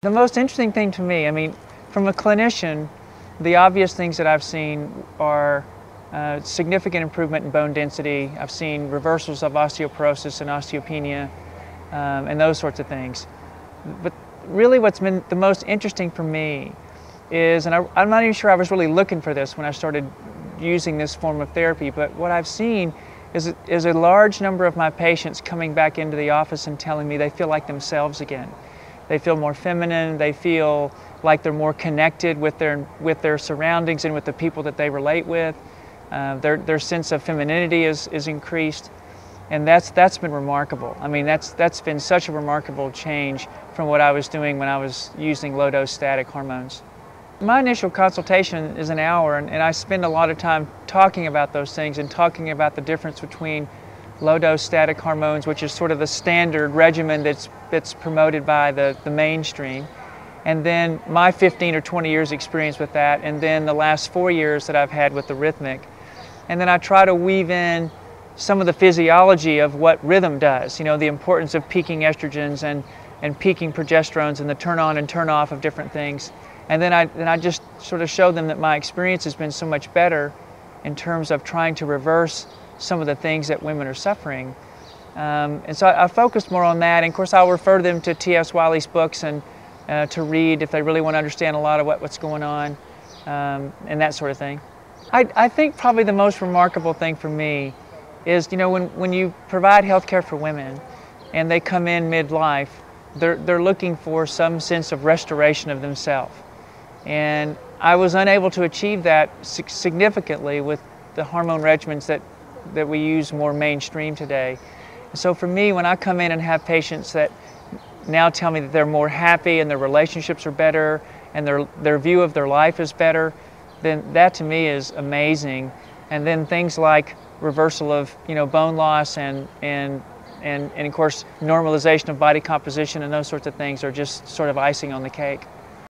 The most interesting thing to me, from a clinician, the obvious things that I've seen are significant improvement in bone density. I've seen reversals of osteoporosis and osteopenia and those sorts of things. But really what's been the most interesting for me is, and I'm not even sure I was really looking for this when I started using this form of therapy, but what I've seen is a large number of my patients coming back into the office and telling me they feel like themselves again. They feel more feminine, they feel like they're more connected with their surroundings and with the people that they relate with. Their sense of femininity is increased, and that's been remarkable. That's been such a remarkable change from what I was doing when I was using low-dose static hormones. My initial consultation is an hour, and I spend a lot of time talking about those things and talking about the difference between low-dose static hormones, which is sort of the standard regimen that's promoted by the mainstream, and then my 15 or 20 years experience with that, and then the last 4 years that I've had with the rhythmic. And then I try to weave in some of the physiology of what rhythm does, the importance of peaking estrogens and peaking progesterones and the turn on and turn off of different things. And then I just sort of show them that my experience has been so much better in terms of trying to reverse some of the things that women are suffering. And so I focused more on that, and of course I'll refer them to T.S. Wiley's books and to read if they really want to understand a lot of what's going on and that sort of thing. I think probably the most remarkable thing for me is, when you provide health care for women and they come in midlife, they're looking for some sense of restoration of themselves. And I was unable to achieve that significantly with the hormone regimens that we use more mainstream today. So for me, when I come in and have patients that now tell me that they're more happy and their relationships are better and their view of their life is better, then that to me is amazing. And then things like reversal of bone loss and of course normalization of body composition and those sorts of things are just sort of icing on the cake.